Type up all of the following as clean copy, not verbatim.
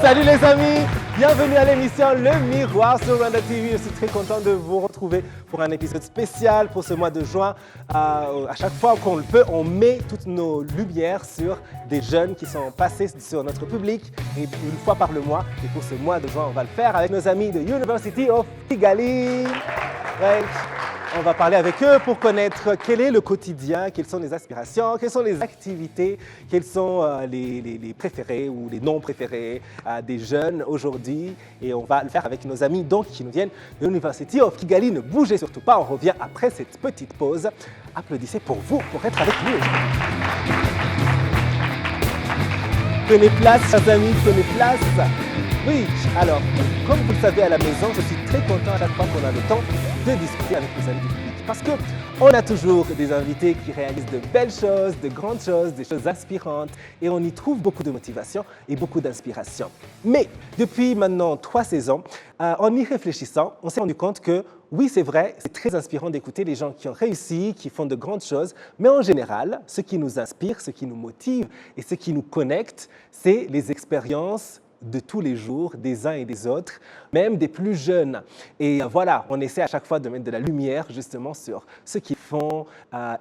Salut les amis, bienvenue à l'émission Le Miroir sur Rwanda TV. Je suis très content de vous retrouver pour un épisode spécial pour ce mois de juin. À chaque fois qu'on le peut, on met toutes nos lumières sur des jeunes qui sont passés sur notre public et une fois par le mois. Et pour ce mois de juin, on va le faire avec nos amis de University of Kigali. Ouais. On va parler avec eux pour connaître quel est le quotidien, quelles sont les aspirations, quelles sont les activités, quels sont les préférés ou les non préférés des jeunes aujourd'hui. Et on va le faire avec nos amis donc, qui nous viennent de l'University of Kigali. Ne bougez surtout pas, on revient après cette petite pause. Applaudissez pour vous, pour être avec nous. Prenez place, chers amis, prenez place. Oui, alors, comme vous le savez à la maison, je suis très content à chaque fois qu'on a le temps de discuter avec nos amis du public. Parce qu'on a toujours des invités qui réalisent de belles choses, de grandes choses, des choses inspirantes. Et on y trouve beaucoup de motivation et beaucoup d'inspiration. Mais depuis maintenant 3 saisons, en y réfléchissant, on s'est rendu compte que oui, c'est vrai, c'est très inspirant d'écouter les gens qui ont réussi, qui font de grandes choses. Mais en général, ce qui nous inspire, ce qui nous motive et ce qui nous connecte, c'est les expériences de tous les jours, des uns et des autres, même des plus jeunes. Et voilà, on essaie à chaque fois de mettre de la lumière justement sur ce qu'ils font,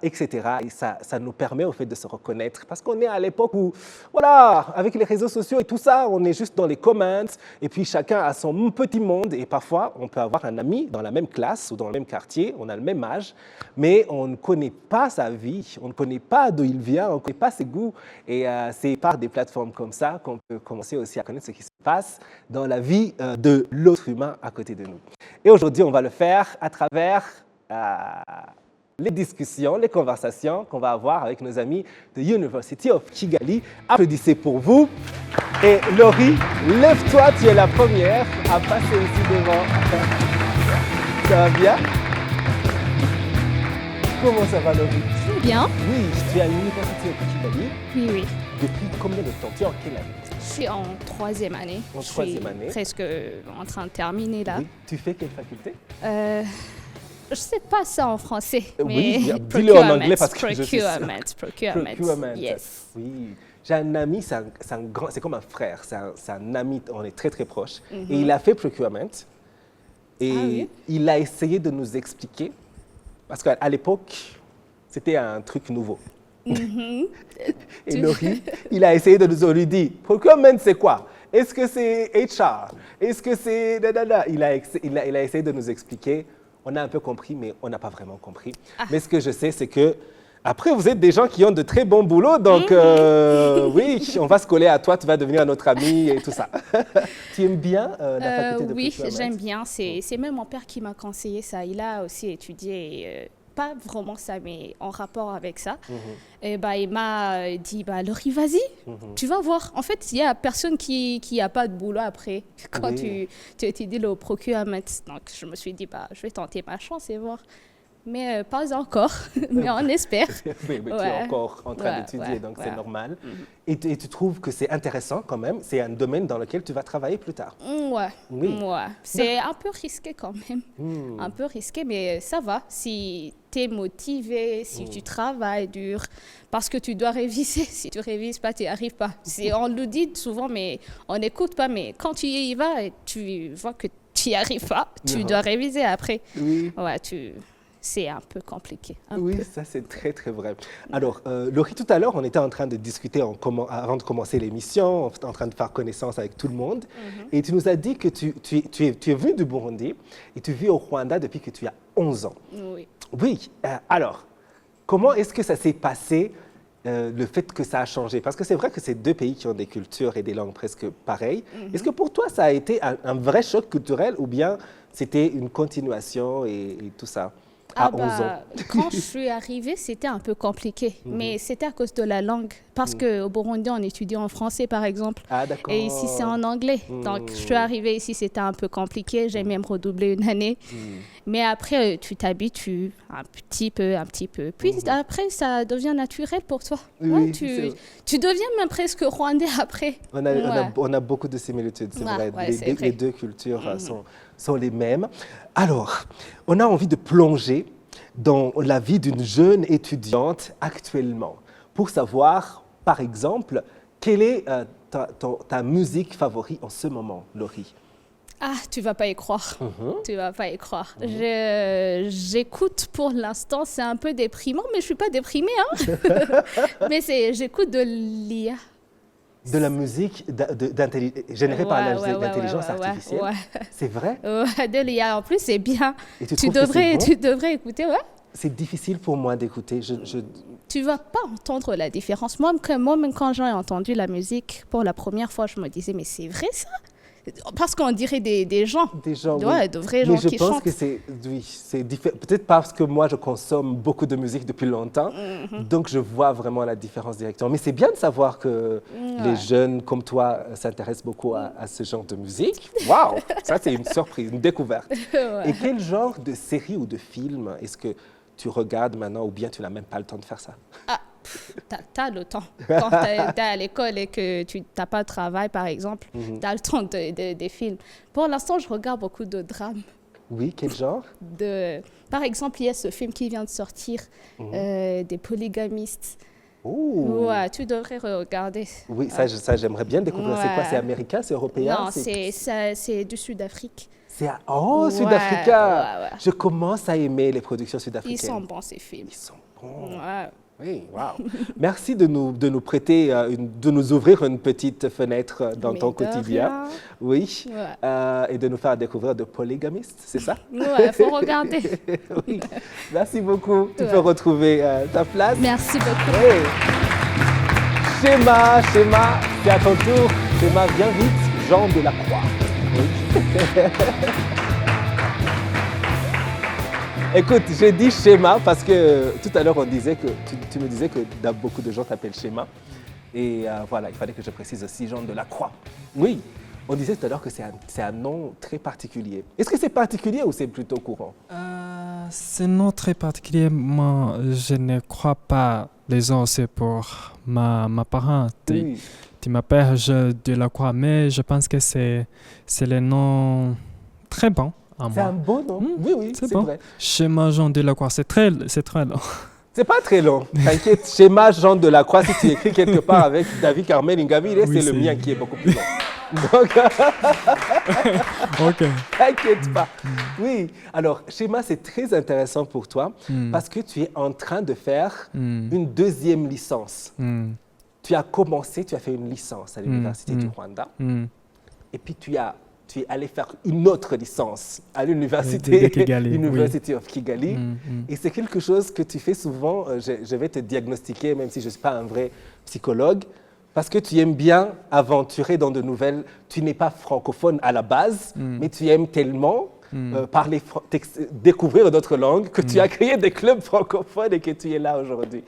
etc. Et ça nous permet au fait de se reconnaître. Parce qu'on est à l'époque où, voilà, avec les réseaux sociaux et tout ça, on est juste dans les comments et puis chacun a son petit monde. Et parfois, on peut avoir un ami dans la même classe ou dans le même quartier, on a le même âge, mais on ne connaît pas sa vie, on ne connaît pas d'où il vient, on ne connaît pas ses goûts. Et c'est par des plateformes comme ça qu'on peut commencer aussi à connaître ce qui se passe dans la vie de l'autre humain à côté de nous. Et aujourd'hui, on va le faire à travers les discussions, les conversations qu'on va avoir avec nos amis de University of Kigali. Applaudissez pour vous. Et Laurie, lève-toi, tu es la première à passer ici devant. Ça va bien? Comment ça va, Laurie? Très bien. Oui, tu es à l'University of Kigali. Oui. Depuis combien de temps? Tu es en quelle année? Je suis en 3e année. En 3e année. Presque en train de terminer là. Oui. Tu fais quelle faculté? Je sais pas ça en français. Oui, mais dis-le en anglais parce que je suis sûr. Procurement. Yes. Oui. J'ai un ami, c'est comme un frère, c'est un ami, on est très très proches. Et il a fait procurement. Et il a essayé de nous expliquer, parce qu'à l'époque, c'était un truc nouveau. Et Laurie, il a essayé de nous dire, procurement c'est quoi? Est-ce que c'est HR? Est-ce que c'est... Il a essayé de nous expliquer. On a un peu compris, mais on n'a pas vraiment compris. Mais ce que je sais, c'est que après, vous êtes des gens qui ont de très bons boulots, donc oui, on va se coller à toi, tu vas devenir notre ami et tout ça. Tu aimes bien la faculté de procurement? Oui, j'aime bien. C'est même mon père qui m'a conseillé ça. Il a aussi étudié... pas vraiment ça, mais en rapport avec ça. Et il m'a dit, Laurie, vas-y, tu vas voir. En fait, il n'y a personne qui n'a pas de boulot après, quand tu étudies le procurement. Donc, je me suis dit, je vais tenter ma chance et voir. Mais pas encore, mais on espère. Mais tu es encore en train d'étudier, donc c'est normal. Et tu trouves que c'est intéressant quand même? C'est un domaine dans lequel tu vas travailler plus tard? Oui. C'est un peu risqué quand même. Un peu risqué, mais ça va. Si tu es motivé, si tu travailles dur, parce que tu dois réviser. Si tu ne révises pas, tu n'y arrives pas. On le dit souvent, mais on n'écoute pas. Mais quand tu y vas, tu vois que tu n'y arrives pas. Tu dois réviser après. Oui. C'est un peu compliqué. Ça c'est très très vrai. Alors, Laurie, tout à l'heure, on était en train de discuter avant de commencer l'émission, en train de faire connaissance avec tout le monde. Et tu nous as dit que tu es venu du Burundi et tu vis au Rwanda depuis que tu as 11 ans. Oui. Alors, comment est-ce que ça s'est passé, le fait que ça a changé? Parce que c'est vrai que c'est 2 pays qui ont des cultures et des langues presque pareilles. Est-ce que pour toi, ça a été un vrai choc culturel ou bien c'était une continuation et tout ça? À 11 ans. Quand je suis arrivée, c'était un peu compliqué, mais c'était à cause de la langue. Parce qu'au Burundi, on étudie en français, par exemple. D'accord. Et ici, c'est en anglais. Donc, je suis arrivée ici, c'était un peu compliqué. J'ai même redoublé une année. Mais après, tu t'habitues un petit peu. Puis après, ça devient naturel pour toi. Oui, tu deviens même presque rwandais après. On a beaucoup de similitudes, c'est vrai. Les 2 cultures sont les mêmes. Alors, on a envie de plonger dans la vie d'une jeune étudiante actuellement pour savoir, par exemple, quelle est ta musique favorite en ce moment, Laurie? Ah, tu vas pas y croire. Tu vas pas y croire. J'écoute pour l'instant, c'est un peu déprimant, mais je suis pas déprimée, hein. Mais j'écoute de l'IA. De la musique générée par l'intelligence artificielle. Ouais. C'est vrai? De l'IA en plus, c'est bien. Et tu devrais écouter, ouais. C'est difficile pour moi d'écouter. Tu vas pas entendre la différence. Moi-même, quand j'ai entendu la musique pour la première fois, je me disais, mais c'est vrai ça? Parce qu'on dirait des gens. Des gens, ouais, oui. De vrais gens qui chantent. Mais je pense que c'est différent. Peut-être parce que moi, je consomme beaucoup de musique depuis longtemps. Donc, je vois vraiment la différence directement. Mais c'est bien de savoir que les jeunes comme toi s'intéressent beaucoup à ce genre de musique. Waouh! Ça, c'est une surprise, une découverte. Ouais. Et quel genre de série ou de film est-ce que tu regardes maintenant ou bien tu n'as même pas le temps de faire ça? T'as le temps. Quand t'es à l'école et que tu n'as pas de travail, par exemple, t'as le temps des films. Pour l'instant, je regarde beaucoup de drames. Oui, quel genre? Par exemple, il y a ce film qui vient de sortir, des polygamistes. Oh. Ouais, tu devrais regarder. Oui, ça j'aimerais bien découvrir. Ouais. C'est quoi? C'est américain? C'est européen? Non, c'est du Sud-Afrique. Sud-Africain! Ouais. Je commence à aimer les productions sud-africaines. Ils sont bons, ces films. Ils sont bons. Ouais. Oui, wow. Merci de nous prêter, de nous ouvrir une petite fenêtre dans ton quotidien. Oui. Ouais. Et de nous faire découvrir de polygamistes, c'est ça? Oui, il faut regarder. Oui. Merci beaucoup. Tu peux retrouver ta place. Merci beaucoup. Oui. Schéma, c'est à ton tour. Schéma, viens vite. Jean de la Croix. Oui. Écoute, j'ai dit schéma parce que tout à l'heure, on disait que tu me disais que beaucoup de gens t'appellent schéma. Et voilà, il fallait que je précise aussi Jean de la Croix. Oui, on disait tout à l'heure que c'est un nom très particulier. Est-ce que c'est particulier ou c'est plutôt courant? C'est un nom très particulier. Moi, je ne crois pas les gens, c'est pour ma parente. Oui. Tu m'appelles Jean de la Croix, mais je pense que c'est le nom très bon. C'est un beau nom. Oui, c'est bon. Vrai. Schéma Jean de la Croix, c'est très long. C'est pas très long. T'inquiète, schéma Jean de la Croix, si tu écris quelque part avec David Carmel Ingabire, oui, c'est le mien qui est beaucoup plus long. Donc, t'inquiète pas. Oui, alors schéma, c'est très intéressant pour toi parce que tu es en train de faire une deuxième licence. Tu as fait une licence à l'Université du Rwanda et puis tu es allé faire une autre licence à l'université University of Kigali. Et c'est quelque chose que tu fais souvent. Je vais te diagnostiquer, même si je ne suis pas un vrai psychologue, parce que tu aimes bien aventurer dans de nouvelles... Tu n'es pas francophone à la base, mais tu aimes tellement découvrir d'autres langues que tu as créé des clubs francophones et que tu es là aujourd'hui.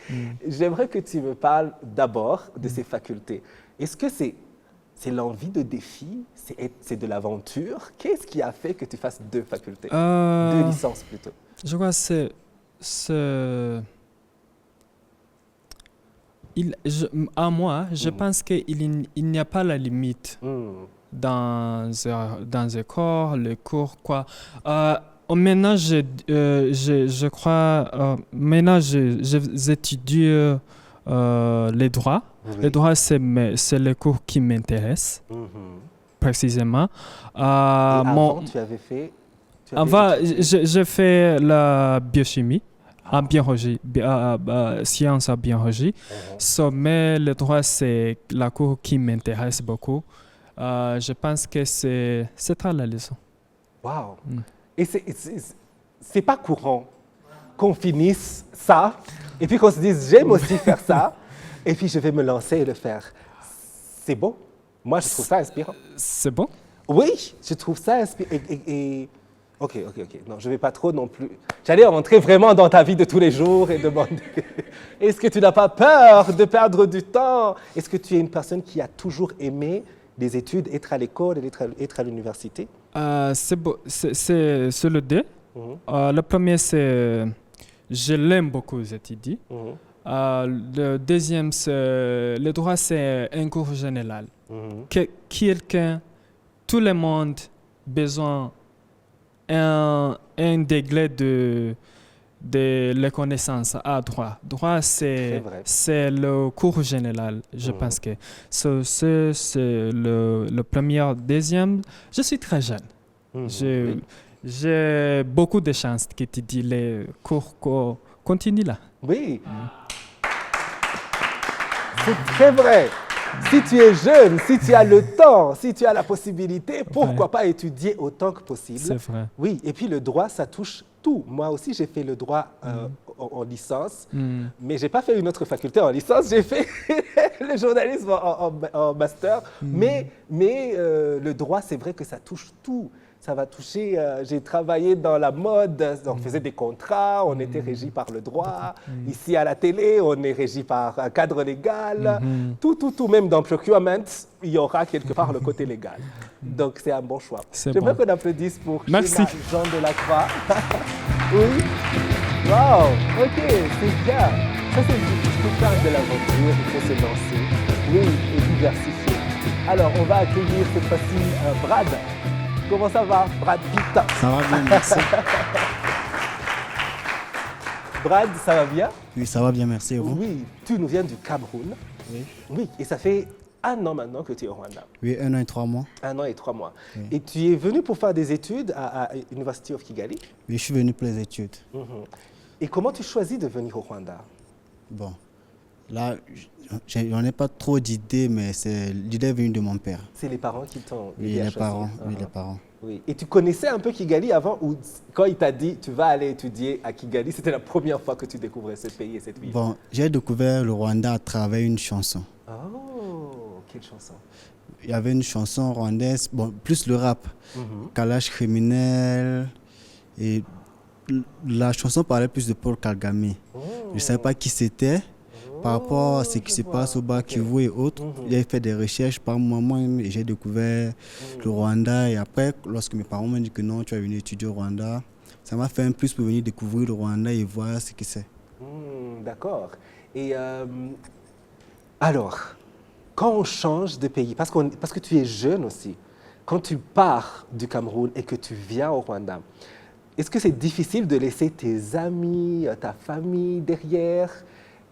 J'aimerais que tu me parles d'abord de ces facultés. Est-ce que c'est l'envie de défi, c'est de l'aventure? Qu'est-ce qui a fait que tu fasses deux facultés, deux licences plutôt? Je crois que je pense qu'il n'y a pas la limite dans les cours, quoi. Maintenant, je crois, maintenant, j'étudie les droits. Oui. Les droits, c'est le cours qui m'intéresse, précisément. Et avant, tu avais fait... Avant, j'ai fait la biochimie, en biologie, sciences en biologie. Mais le droit, c'est le cours qui m'intéresse beaucoup. Je pense que c'est ça la leçon. Wow! Et c'est pas courant qu'on finisse ça et puis qu'on se dise, j'aime aussi faire ça. Et puis, je vais me lancer et le faire. C'est beau. Moi, je trouve ça inspirant. C'est bon? Oui, je trouve ça inspirant. OK. Non, je ne vais pas trop non plus. J'allais rentrer vraiment dans ta vie de tous les jours et demander, est-ce que tu n'as pas peur de perdre du temps? Est-ce que tu es une personne qui a toujours aimé les études, être à l'école et être à l'université? C'est beau. C'est le deux. Le premier, c'est... Je l'aime beaucoup, les études. Le deuxième, le droit, c'est un cours général. Quelqu'un, tout le monde a besoin d'un degré les connaissances à droit. Droit, c'est le cours général. Je pense que c'est le premier. Deuxième, je suis très jeune. J'ai beaucoup de chances que tu dis les cours continuent là. Oui. C'est très vrai. Si tu es jeune, si tu as le temps, si tu as la possibilité, pourquoi pas étudier autant que possible. C'est vrai. Oui, et puis le droit, ça touche tout. Moi aussi, j'ai fait le droit en licence, mais je n'ai pas fait une autre faculté en licence, j'ai fait le journalisme en master. Mais le droit, c'est vrai que ça touche tout. Ça va toucher, j'ai travaillé dans la mode, on faisait des contrats, on était régi par le droit. Ici à la télé, on est régi par un cadre légal. Tout, même dans procurement, il y aura quelque part le côté légal. Donc c'est un bon choix. J'aimerais qu'on applaudisse pour Merci. Jean Delacroix. Oui. Wow, ok, c'est bien. Ça c'est du faire de l'aventure, il faut se lancer. Oui, et diversifier. Alors on va accueillir cette fois-ci Brad. Comment ça va, Brad Pitt? Ça va bien, merci. Brad, ça va bien? Oui, ça va bien, merci. Et vous? Oui, tu nous viens du Cameroun. Oui. Oui, et ça fait 1 an maintenant que tu es au Rwanda. Oui, 1 an et 3 mois. 1 an et 3 mois. Oui. Et tu es venu pour faire des études à University of Kigali? Oui, je suis venu pour les études. Et comment tu choisis de venir au Rwanda? Bon, là, j'en ai pas trop d'idées, mais l'idée est venue de mon père. C'est les parents qui t'ont Oui, aidé à les choisir. parents. Oui, les parents. Oui. Et tu connaissais un peu Kigali avant, ou quand il t'a dit tu vas aller étudier à Kigali, c'était la première fois que tu découvrais ce pays et cette ville? Bon, j'ai découvert le Rwanda à travers une chanson. Oh, quelle chanson? Il y avait une chanson rwandaise, bon, plus le rap, Kalash criminel, et la chanson parlait plus de Paul Kagame. Je ne savais pas qui c'était. Par rapport à ce qui se passe au Bas-Kivu et autres, j'ai fait des recherches par moi-même et j'ai découvert le Rwanda. Et après, lorsque mes parents m'ont dit que non, tu vas venir étudier au Rwanda, ça m'a fait un plus pour venir découvrir le Rwanda et voir ce que c'est. D'accord. Et alors, quand on change de pays, parce que tu es jeune aussi, quand tu pars du Cameroun et que tu viens au Rwanda, est-ce que c'est difficile de laisser tes amis, ta famille derrière?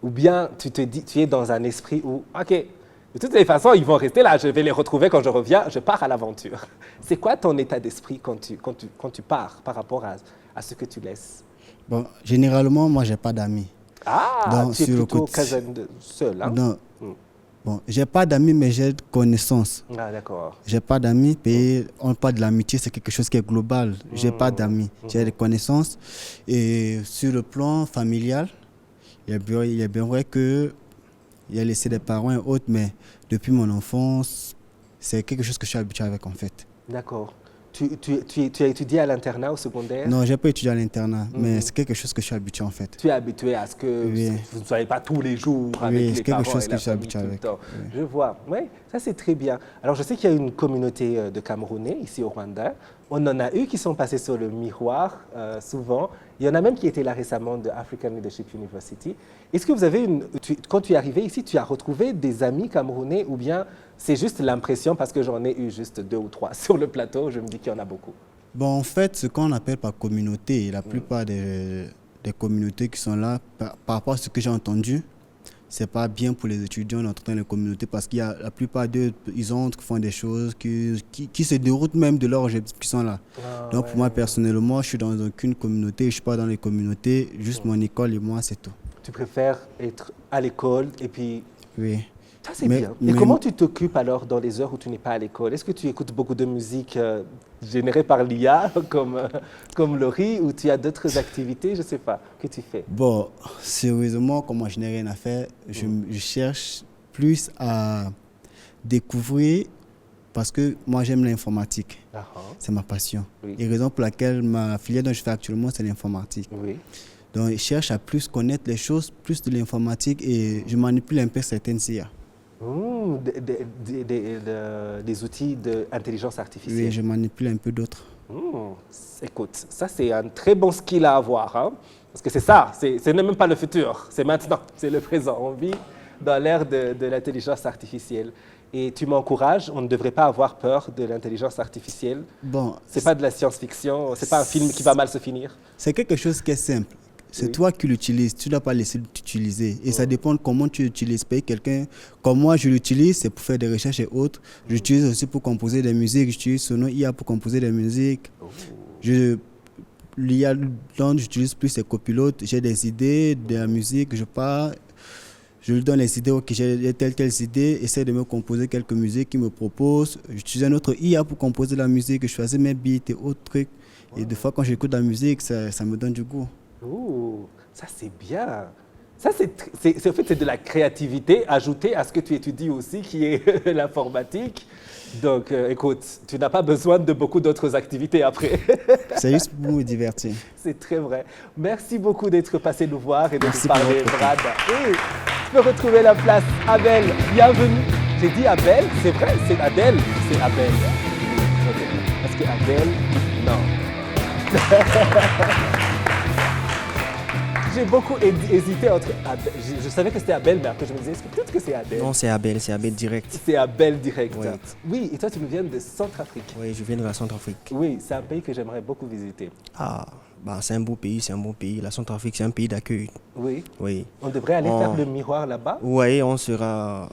Ou bien tu te dis, tu es dans un esprit où, ok, de toutes les façons, ils vont rester là, je vais les retrouver quand je reviens, je pars à l'aventure. C'est quoi ton état d'esprit quand tu pars par rapport à ce que tu laisses? Bon, généralement, moi, je n'ai pas d'amis. Ah, donc, tu es plutôt seul, hein? Non. Bon, j'ai pas d'amis, mais j'ai de connaissances. Ah, d'accord. J'ai pas d'amis, et on parle de l'amitié, c'est quelque chose qui est global. J'ai pas d'amis, j'ai des connaissances. Et sur le plan familial, il est bien vrai que il a laissé des parents et autres, mais depuis mon enfance, c'est quelque chose que je suis habitué avec en fait. D'accord. Tu as étudié à l'internat au secondaire? Non, je n'ai pas étudié à l'internat, mais c'est quelque chose que je suis habitué en fait. Tu es habitué à ce que vous ne soyez pas tous les jours avec les parents et la famille. Oui, c'est quelque chose que je suis habitué avec. Je vois. Oui, ça c'est très bien. Alors je sais qu'il y a une communauté de Camerounais ici au Rwanda. On en a eu qui sont passés sur le miroir souvent. Il y en a même qui étaient là récemment de African Leadership University. Est-ce que vous avez quand tu es arrivé ici, tu as retrouvé des amis camerounais ou bien c'est juste l'impression parce que j'en ai eu juste 2 ou 3 sur le plateau, je me dis qu'il y en a beaucoup? Bon, en fait, ce qu'on appelle par communauté, la plupart des communautés qui sont là, par rapport à ce que j'ai entendu, c'est pas bien pour les étudiants d'entrer dans les communautés parce qu'il y a la plupart d'eux, ils font des choses qui se déroutent même de leur objectif qui sont là. Donc pour moi personnellement, je suis dans aucune communauté, je suis pas dans les communautés, juste mon école et moi, c'est tout. Tu préfères être à l'école et puis... Oui. Ça, c'est bien. Et comment tu t'occupes alors dans les heures où tu n'es pas à l'école? Est-ce que tu écoutes beaucoup de musique générée par l'IA comme Laurie ou tu as d'autres activités, je ne sais pas, que tu fais? Bon, sérieusement, comme moi je n'ai rien à faire, je cherche plus à découvrir parce que moi j'aime l'informatique. C'est ma passion. Oui. Et raison pour laquelle ma filière dont je fais actuellement, c'est l'informatique. Oui. Donc je cherche à plus connaître les choses, plus de l'informatique et je manipule un peu certaines IA. Des outils d'intelligence artificielle. Oui, je manipule un peu d'autres. Écoute, ça c'est un très bon skill à avoir, hein? Parce que c'est ça, ce n'est même pas le futur, c'est maintenant, c'est le présent. On vit dans l'ère de l'intelligence artificielle. Et tu m'encourages, on ne devrait pas avoir peur de l'intelligence artificielle. Bon, c'est pas de la science-fiction, c'est pas un film qui va mal se finir. C'est quelque chose qui est simple. C'est toi qui l'utilises, tu ne dois pas laisser l'utiliser. Et ça dépend de comment tu l'utilises. Quelqu'un, comme moi, je l'utilise, c'est pour faire des recherches et autres. J'utilise aussi pour composer des musiques, j'utilise Sono IA pour composer des musiques. L'IA dont j'utilise plus, c'est copilote. J'ai des idées de la musique, je pars, je lui donne les idées, ok, j'ai telles idées, essaie de me composer quelques musiques qu'il me propose. J'utilise un autre IA pour composer la musique, je choisis mes beats et autres trucs. Et des fois, quand j'écoute la musique, ça me donne du goût. Oh, ça c'est bien. Ça, en fait, c'est de la créativité ajoutée à ce que tu étudies aussi, qui est l'informatique. Donc, écoute, tu n'as pas besoin de beaucoup d'autres activités après. C'est juste pour me divertir. C'est très vrai. Merci beaucoup d'être passé nous voir et de Merci nous parler, pour votre Brad. Et tu peux retrouver la place Abel. Bienvenue. J'ai dit Abel, c'est vrai, c'est Adèle, c'est Abel. Parce que Adèle, non. J'ai beaucoup hésité entre Abel. Je savais que c'était Abel, mais après je me disais, est-ce que peut-être que c'est Adèle? Non, c'est Abel direct. C'est Abel direct. Oui. Oui, et toi tu nous viens de Centrafrique. Oui, je viens de la Centrafrique. Oui, c'est un pays que j'aimerais beaucoup visiter. Ah, bah, c'est un beau pays, c'est un bon pays. La Centrafrique, c'est un pays d'accueil. Oui. Oui. On devrait aller faire le miroir là-bas. Oui, on sera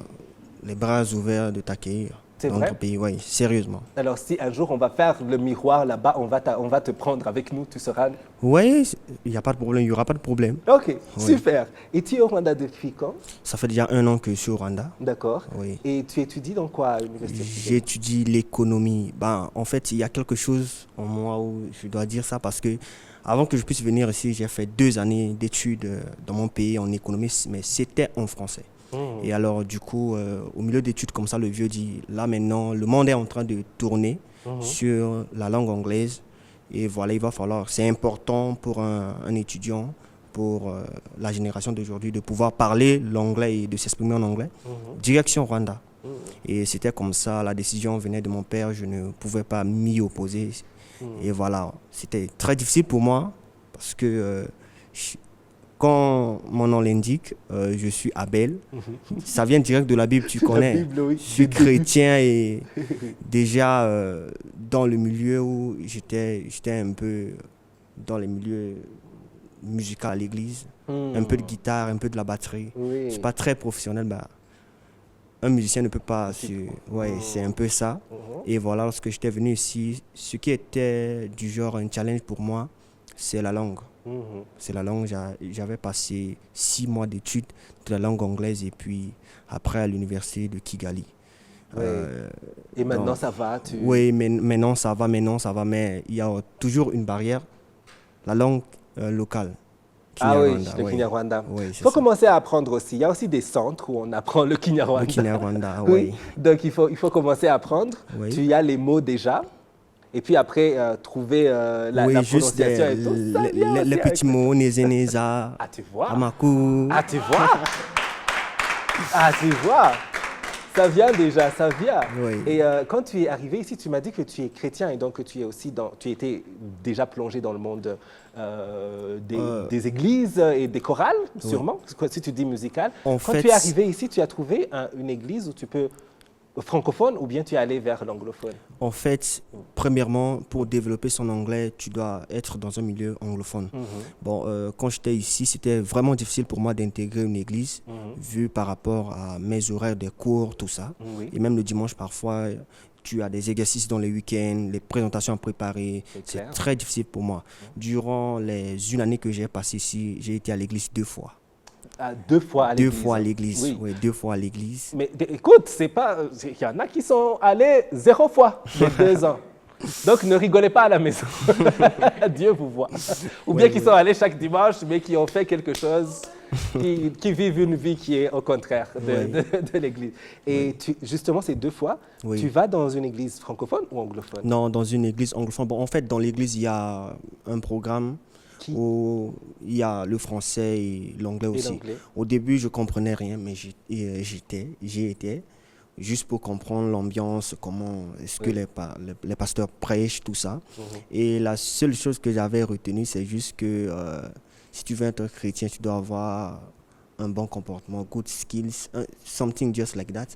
les bras ouverts de t'accueillir. C'est dans vrai? notre pays, oui, sérieusement. Alors si un jour on va faire le miroir là-bas, on va te prendre avec nous, tu seras... Oui, il n'y a pas de problème, il n'y aura pas de problème. Ok, Oui. super. Et tu es au Rwanda depuis quand? Ça fait déjà 1 an que je suis au Rwanda. D'accord. Oui. Et tu étudies dans quoi à l'université? J'étudie l'économie. Ben, en fait, il y a quelque chose en moi où je dois dire ça parce que avant que je puisse venir ici, j'ai fait 2 années d'études dans mon pays en économie, mais c'était en français. Et alors, du coup, au milieu d'études comme ça, le vieux dit, là maintenant, le monde est en train de tourner sur la langue anglaise. Et voilà, il va falloir, c'est important pour un étudiant, pour la génération d'aujourd'hui, de pouvoir parler l'anglais et de s'exprimer en anglais. Direction Rwanda. Et c'était comme ça, la décision venait de mon père, je ne pouvais pas m'y opposer. Et voilà, c'était très difficile pour moi parce que quand mon nom l'indique, je suis Abel. Ça vient direct de la Bible, tu connais. La Bible, oui. Je suis chrétien et déjà dans le milieu où j'étais un peu dans les milieux musicaux à l'église. Un peu de guitare, un peu de la batterie. Oui. Je ne suis pas très professionnel, mais un musicien ne peut pas... Ouais, c'est un peu ça. Et voilà, lorsque j'étais venu ici, ce qui était du genre un challenge pour moi, c'est la langue. C'est la langue. J'avais passé 6 mois d'études de la langue anglaise et puis après à l'université de Kigali. Oui. Et maintenant ça va Oui, mais maintenant ça va, mais il y a toujours une barrière, la langue locale. Ah oui, Kinyarwanda, le Kinyarwanda. Oui, Il faut commencer à apprendre aussi. Il y a aussi des centres où on apprend le Kinyarwanda. Le Kinyarwanda, Oui. Donc il faut commencer à apprendre. Oui. Tu y as les mots déjà. Et puis après, trouver la juste prononciation et tout. Ça vient les aussi petits mots, Nézénéza, Ah, tu vois. Amaku. Ah, tu vois. Ah, tu vois. Ça vient déjà, ça vient. Oui. Et quand tu es arrivé ici, tu m'as dit que tu es chrétien et donc que tu es aussi tu étais déjà plongé dans le monde des églises et des chorales, sûrement, si tu dis musical. Quand tu es arrivé ici, tu as trouvé une église où tu peux francophone ou bien tu es allé vers l'anglophone? En fait, premièrement, pour développer son anglais, tu dois être dans un milieu anglophone. Bon, quand j'étais ici, c'était vraiment difficile pour moi d'intégrer une église, vu par rapport à mes horaires des cours, tout ça. Et même le dimanche, parfois, tu as des exercices dans les week-ends, les présentations à préparer. C'est très difficile pour moi. Durant les 1 année que j'ai passée ici, j'ai été à l'église 2 fois. 2 fois à l'église. 2 fois à l'église, oui. 2 fois à l'église. Mais écoute, c'est pas, il y en a qui sont allés 0 fois les 2 ans. Donc ne rigolez pas à la maison. Dieu vous voit. Ou bien qui sont allés chaque dimanche, mais qui ont fait quelque chose, qui vivent une vie qui est au contraire de l'église. Et justement, ces 2 fois, tu vas dans une église francophone ou anglophone? Non, dans une église anglophone. Bon, en fait, dans l'église, il y a un programme où il y a le français et l'anglais aussi. Au début, je ne comprenais rien, mais j'y étais juste pour comprendre l'ambiance, comment est-ce que les pasteurs prêchent, tout ça. Et la seule chose que j'avais retenue, c'est juste que si tu veux être chrétien, tu dois avoir un bon comportement, good skills, something just like that.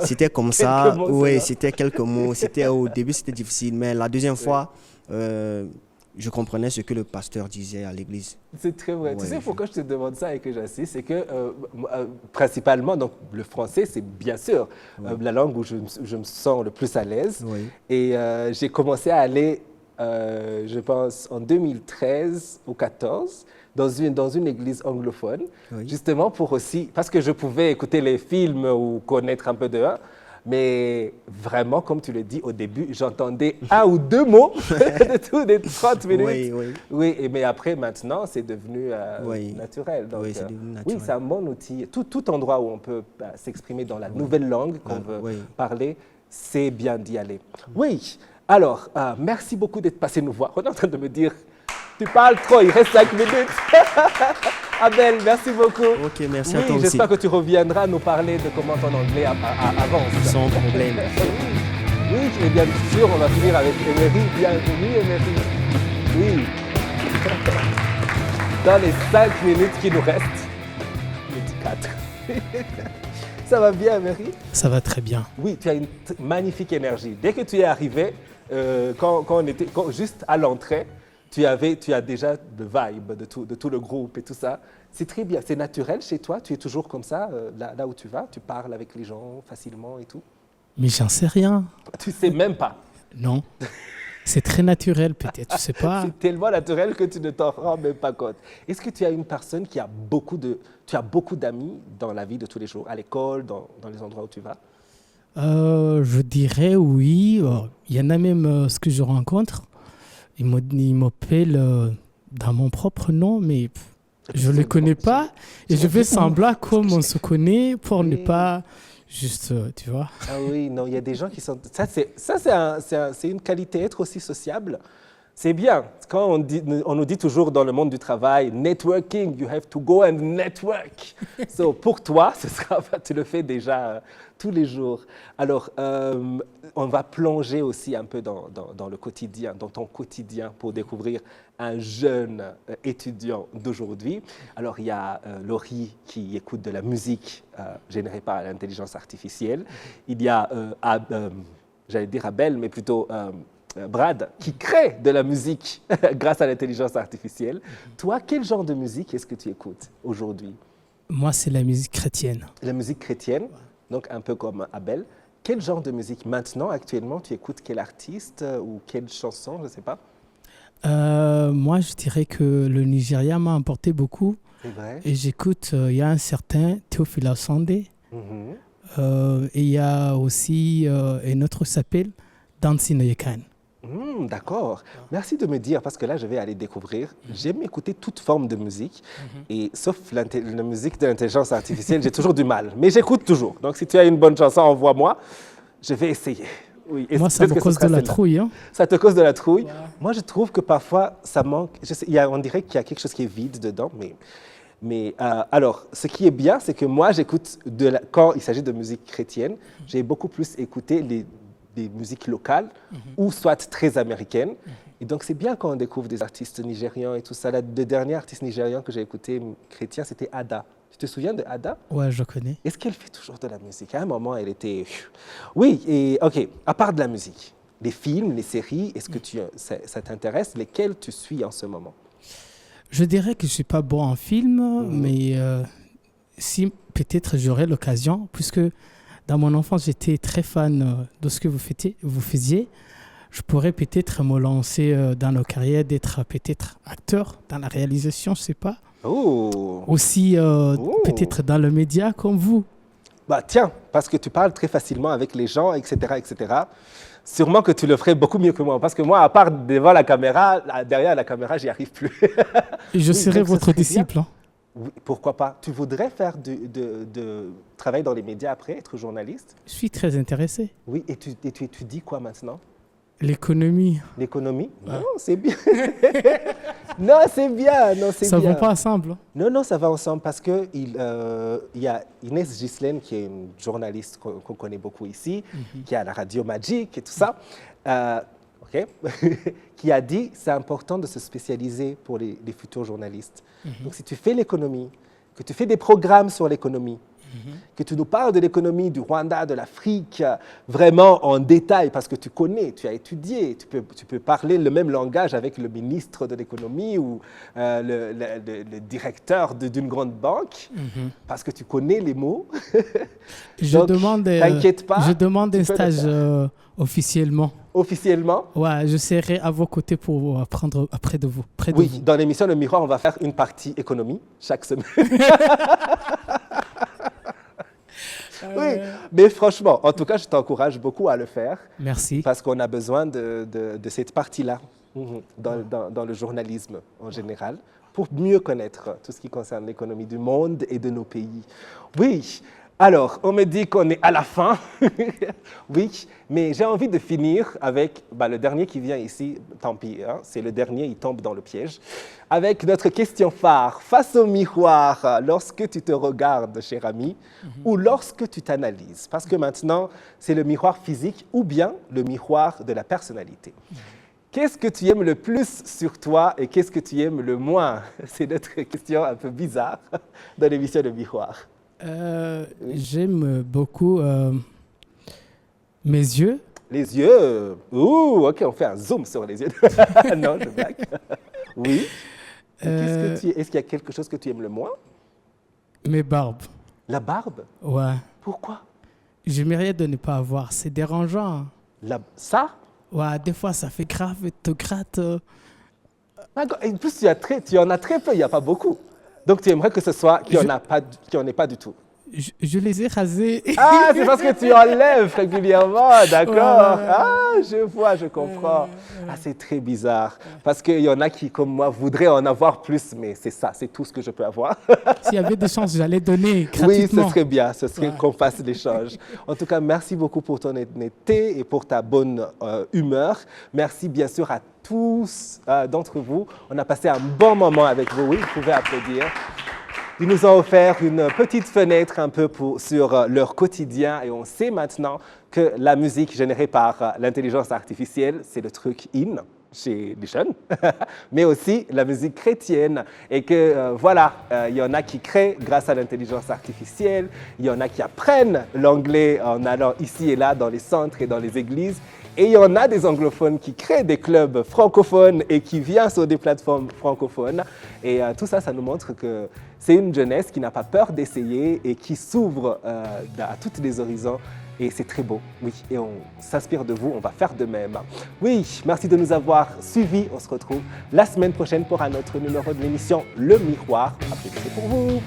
C'était comme ça. Oui, c'était quelques mots. Au début, c'était difficile, mais la deuxième fois, je comprenais ce que le pasteur disait à l'église. C'est très vrai. Ouais, Tu sais pourquoi je te demande ça et que j'insiste, c'est que principalement, donc, le français, c'est bien sûr la langue où je me sens le plus à l'aise. Oui. Et j'ai commencé à aller, je pense, en 2013 ou 2014, dans une église anglophone, Oui. justement pour aussi, parce que je pouvais écouter les films ou connaître un peu de un, mais vraiment, comme tu le dis au début, j'entendais un ou deux mots de tous les 30 minutes. Oui, oui. Oui, mais après, maintenant, c'est devenu Oui. naturel. Donc, Oui, c'est devenu oui, naturel. c'est un bon outil. Tout endroit où on peut s'exprimer dans la nouvelle langue qu'on veut oui. parler, c'est bien d'y aller. Oui, alors, merci beaucoup d'être passé nous voir. On est en train de me dire, tu parles trop, il reste 5 minutes. Abel, merci beaucoup. Ok, merci à toi Oui, aussi. j'espère que tu reviendras nous parler de comment ton anglais avance. Sans problème. Oui, et bien sûr, on va finir avec Emery. Bienvenue, Emery. Oui. Dans les 5 minutes qui nous restent, je dis 4. Ça va bien, Emery? Ça va très bien. Oui, tu as une magnifique énergie. Dès que tu es arrivé, juste à l'entrée, tu as déjà le vibe de tout le groupe et tout ça. C'est très bien. C'est naturel chez toi? Tu es toujours comme ça, là où tu vas? Tu parles avec les gens facilement et tout? Mais j'en sais rien. Tu sais même pas. Non. C'est très naturel peut-être, tu sais pas. C'est tellement naturel que tu ne t'en rends même pas compte. Est-ce que tu as une personne qui a tu as beaucoup d'amis dans la vie de tous les jours, à l'école, dans les endroits où tu vas? Je dirais oui. Il y en a même ce que je rencontre. Ils m'appellent dans mon propre nom, mais je ne les connais pas. Et je fais semblant comme on se connaît pour ne pas juste, tu vois. Ah oui, non, il y a des gens qui sont... c'est une qualité, être aussi sociable. C'est bien. Quand on nous dit toujours dans le monde du travail, networking, you have to go and network. So, pour toi, tu le fais déjà tous les jours. Alors, on va plonger aussi un peu dans le quotidien, dans ton quotidien pour découvrir un jeune étudiant d'aujourd'hui. Alors, il y a Laurie qui écoute de la musique générée par l'intelligence artificielle. Il y a, j'allais dire Abel, mais plutôt... Brad, qui crée de la musique grâce à l'intelligence artificielle. Toi, quel genre de musique est-ce que tu écoutes aujourd'hui? Moi, c'est la musique chrétienne. La musique chrétienne, donc un peu comme Abel. Quel genre de musique maintenant, actuellement, tu écoutes quel artiste ou quelle chanson, je ne sais pas? Moi, je dirais que le Nigeria m'a apporté beaucoup. C'est vrai. Et j'écoute, il y a un certain Théophile Sandé. Et il y a aussi un autre qui s'appelle Dancing Yekan. D'accord. Merci de me dire, parce que là, je vais aller découvrir. J'aime écouter toute forme de musique, et sauf la musique de l'intelligence artificielle, j'ai toujours du mal. Mais j'écoute toujours. Donc, si tu as une bonne chanson, envoie-moi. Je vais essayer. Oui. Moi, ça me cause de la trouille. Hein. Ça te cause de la trouille? Ouais. Moi, je trouve que parfois, ça manque. On dirait qu'il y a quelque chose qui est vide dedans, mais alors, ce qui est bien, c'est que moi, j'écoute, quand il s'agit de musique chrétienne, j'ai beaucoup plus écouté des musiques locales ou soit très américaines. Et donc, c'est bien quand on découvre des artistes nigérians et tout ça. Le dernier artiste nigérian que j'ai écouté chrétien, c'était Ada. Tu te souviens de Ada? Ouais, je connais. Est-ce qu'elle fait toujours de la musique? À un moment, elle était... Oui, et OK, à part de la musique, les films, les séries, est-ce que ça t'intéresse? Lesquels tu suis en ce moment? Je dirais que je ne suis pas bon en film, mais si peut-être j'aurais l'occasion, puisque dans mon enfance, j'étais très fan de ce que vous faisiez. Je pourrais peut-être me lancer dans nos carrières d'être peut-être acteur dans la réalisation, je ne sais pas. Oh. Aussi peut-être dans le média comme vous. Bah tiens, parce que tu parles très facilement avec les gens, etc., etc. Sûrement que tu le ferais beaucoup mieux que moi. Parce que moi, à part devant la caméra, derrière la caméra, j'y arrive plus. Et je serai votre disciple. Hein. Oui, pourquoi pas? Tu voudrais faire de travail dans les médias après, être journaliste? Je suis très intéressé. Oui, et tu étudies quoi maintenant? L'économie. L'économie? Ouais. Non, c'est bien. Non, c'est bien. Non, c'est ça bien. va pas ensemble. Non, ça va ensemble parce qu'il y a Inès Ghislaine, qui est une journaliste qu'on connaît beaucoup ici, qui est à la radio Magic et tout ça, qui a dit c'est important de se spécialiser pour les futurs journalistes. Donc, si tu fais l'économie, que tu fais des programmes sur l'économie, Que tu nous parles de l'économie du Rwanda, de l'Afrique, vraiment en détail, parce que tu connais, tu as étudié, tu peux parler le même langage avec le ministre de l'économie ou le directeur d'une grande banque, parce que tu connais les mots. T'inquiète pas. Je demande un stage officiellement. Officiellement? Ouais, je serai à vos côtés pour apprendre près de vous. Oui, dans l'émission Le Miroir, on va faire une partie économie chaque semaine. Oui, mais franchement, en tout cas, je t'encourage beaucoup à le faire. Merci. Parce qu'on a besoin de cette partie-là dans le journalisme en général pour mieux connaître tout ce qui concerne l'économie du monde et de nos pays. Oui, alors, on me dit qu'on est à la fin. Oui, mais j'ai envie de finir avec le dernier qui vient ici. Tant pis, hein, c'est le dernier, il tombe dans le piège. Avec notre question phare, face au miroir, lorsque tu te regardes, cher ami, ou lorsque tu t'analyses. Parce que maintenant, c'est le miroir physique ou bien le miroir de la personnalité. Qu'est-ce que tu aimes le plus sur toi et qu'est-ce que tu aimes le moins? C'est notre question un peu bizarre dans l'émission Le Miroir. J'aime beaucoup mes yeux. Les yeux? Ouh, ok, on fait un zoom sur les yeux. Non, je blague. Oui. Est-ce qu'il y a quelque chose que tu aimes le moins? Mes barbes. La barbe? Ouais. Pourquoi? J'aimerais de ne pas avoir. C'est dérangeant. Ça? Ouais, des fois, ça fait grave, te gratte. En plus, tu en as très peu, il n'y a pas beaucoup. Donc, tu aimerais que ce soit qu'il n'y en ait pas du tout. Je les ai rasés. Ah, c'est parce que tu enlèves régulièrement, d'accord. Ah, je vois, je comprends. Ah, c'est très bizarre. Parce qu'il y en a qui, comme moi, voudraient en avoir plus, mais c'est ça, c'est tout ce que je peux avoir. S'il y avait des chances, j'allais donner gratuitement. Oui, ce serait bien, ce serait qu'on fasse l'échange. En tout cas, merci beaucoup pour ton honnêteté et pour ta bonne humeur. Merci bien sûr à tous d'entre vous. On a passé un bon moment avec vous. Oui, vous pouvez applaudir. Ils nous ont offert une petite fenêtre un peu sur leur quotidien et on sait maintenant que la musique générée par l'intelligence artificielle, c'est le truc in chez les jeunes, mais aussi la musique chrétienne et que il y en a qui créent grâce à l'intelligence artificielle, il y en a qui apprennent l'anglais en allant ici et là dans les centres et dans les églises. Et il y en a des anglophones qui créent des clubs francophones et qui viennent sur des plateformes francophones. Et tout ça, ça nous montre que c'est une jeunesse qui n'a pas peur d'essayer et qui s'ouvre à tous les horizons. Et c'est très beau, oui. Et on s'inspire de vous, on va faire de même. Oui, merci de nous avoir suivis. On se retrouve la semaine prochaine pour un autre numéro de l'émission Le Miroir. Applaudissez pour vous.